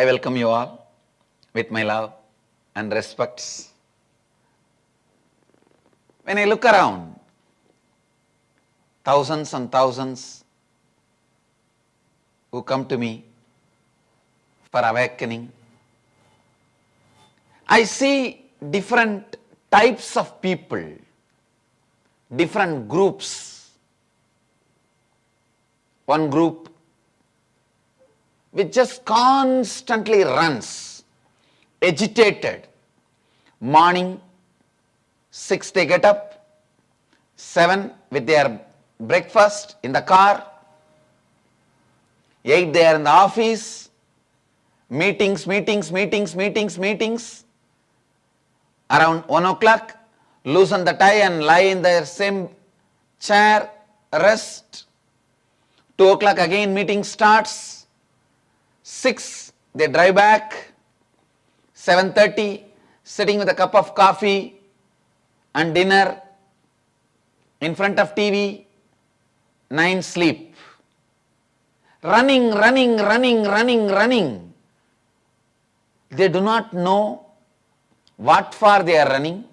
I welcome you all with my love and respects. When I look around, thousands and thousands who come to me for awakening, I see different types of people, different groups. One group which just constantly runs, agitated. Morning, 6 they get up, 7 with their breakfast in the car, 8 they are in the office, meetings. Around 1 o'clock, loosen the tie and lie in their same chair, rest. 2 o'clock again meeting starts. 6 they drive back. 7:30 sitting with a cup of coffee and dinner in front of TV. 9 sleep. Running. They do not know what for they are running,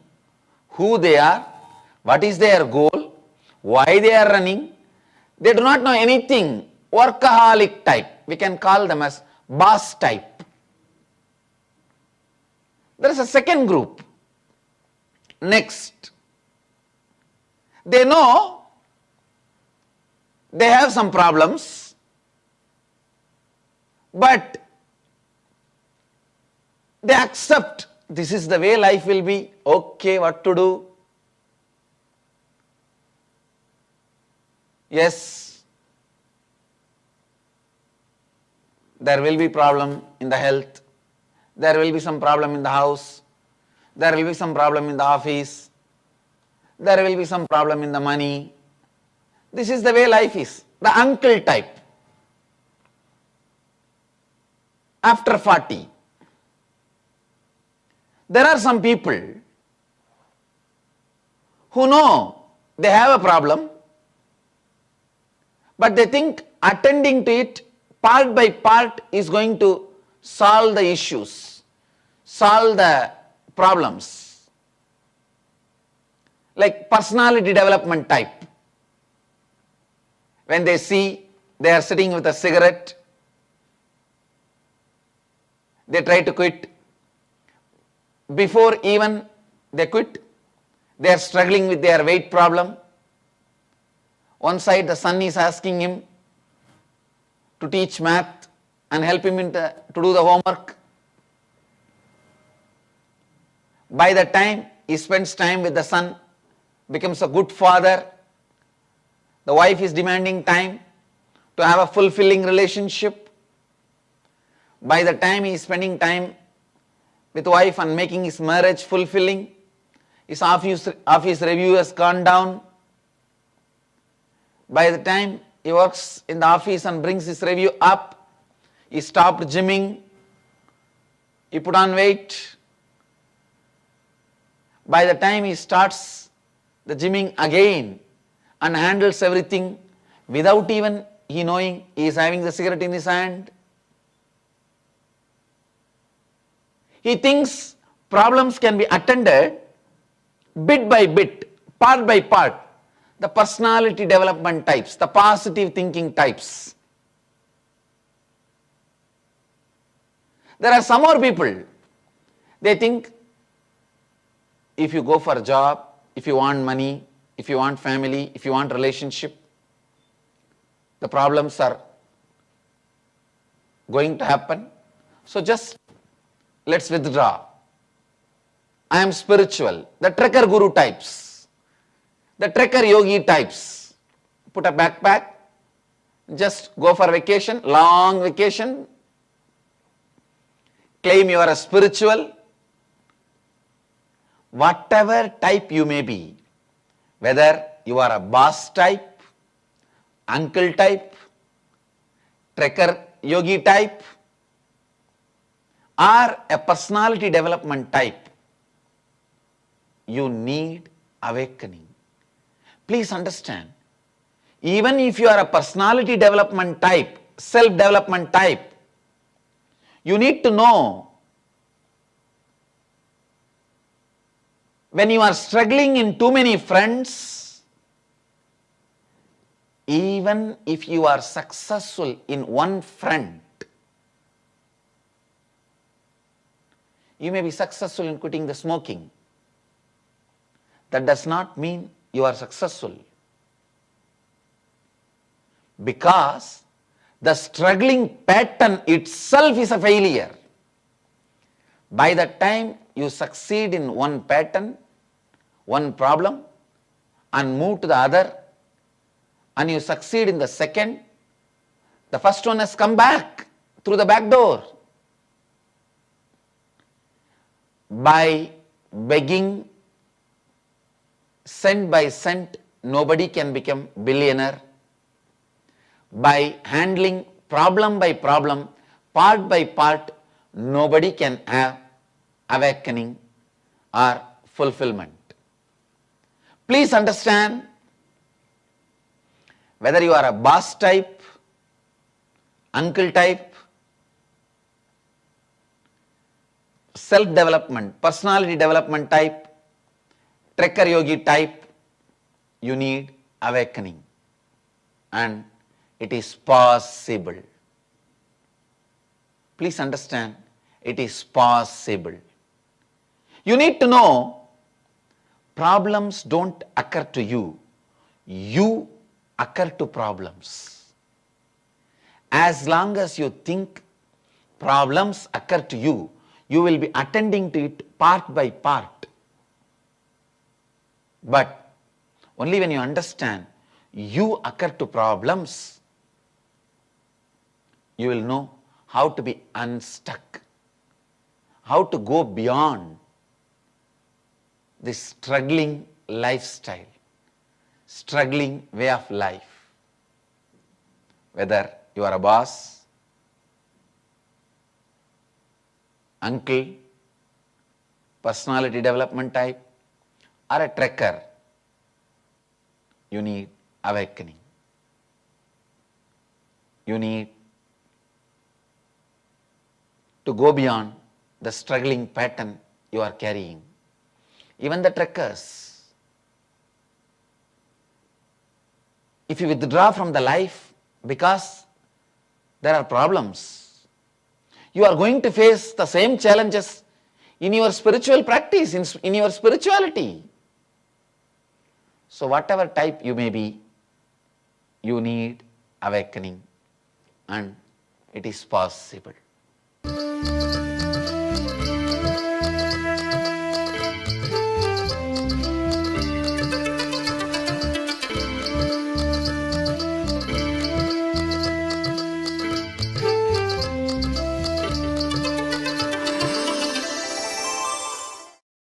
who they are, what is their goal, why they are running. They do not know anything. Workaholic type. We can call them as boss type. There is a second group. Next. They know they have some problems, but they accept this is the way life will be. Okay, what to do? Yes, there will be problem in the health. There will be some problem in the house. There will be some problem in the office. There will be some problem in the money. This is the way life is. The uncle type. After 40. There are some people who know they have a problem, but they think attending to it part by part is going to solve the issues, solve the problems. Like personality development type. When they see they are sitting with a cigarette, they try to quit. Before even they quit, they are struggling with their weight problem. One side the son is asking him to teach math and help him to do the homework. By the time he spends time with the son, becomes a good father, the wife is demanding time to have a fulfilling relationship. By the time he is spending time with wife and making his marriage fulfilling, his office review has gone down. By the time he works in the office and brings his review up, he stopped gymming, he put on weight. By the time he starts the gymming again and handles everything without even he knowing he is having the cigarette in his hand. He thinks problems can be attended bit by bit, part by part. The personality development types, the positive thinking types. There are some more people, they think if you go for a job, if you want money, if you want family, if you want relationship, the problems are going to happen. So just let's withdraw. I am spiritual. The trekker guru types, the trekker yogi types, put a backpack, just go for vacation, long vacation, claim you are a spiritual. Whatever type you may be, whether you are a boss type, uncle type, trekker yogi type, or a personality development type, you need awakening. Please understand, even if you are a personality development type, self-development type, You need to know when you are struggling in too many fronts, even if you are successful in one front, you may be successful in quitting the smoking. That does not mean you are successful, because the struggling pattern itself is a failure. By the time you succeed in one pattern, one problem, and move to the other, and you succeed in the second, the first one has come back through the back door. By begging cent by cent, nobody can become billionaire. By handling problem by problem, part by part, nobody can have awakening or fulfillment. Please understand, whether you are a boss type, uncle type, self-development, personality development type, trekker yogi type, you need awakening, and it is possible. Please understand, it is possible. You need to know, problems don't occur to you, you occur to problems. As long as you think problems occur to you, you will be attending to it part by part. But only when you understand you occur to problems, you will know how to be unstuck, how to go beyond this struggling lifestyle, struggling way of life. Whether you are a boss, uncle, personality development type, or a trekker, you need awakening. You need to go beyond the struggling pattern you are carrying. Even the trekkers, if you withdraw from the life because there are problems, you are going to face the same challenges in your spiritual practice, in your spirituality. So whatever type you may be, you need awakening, and it is possible.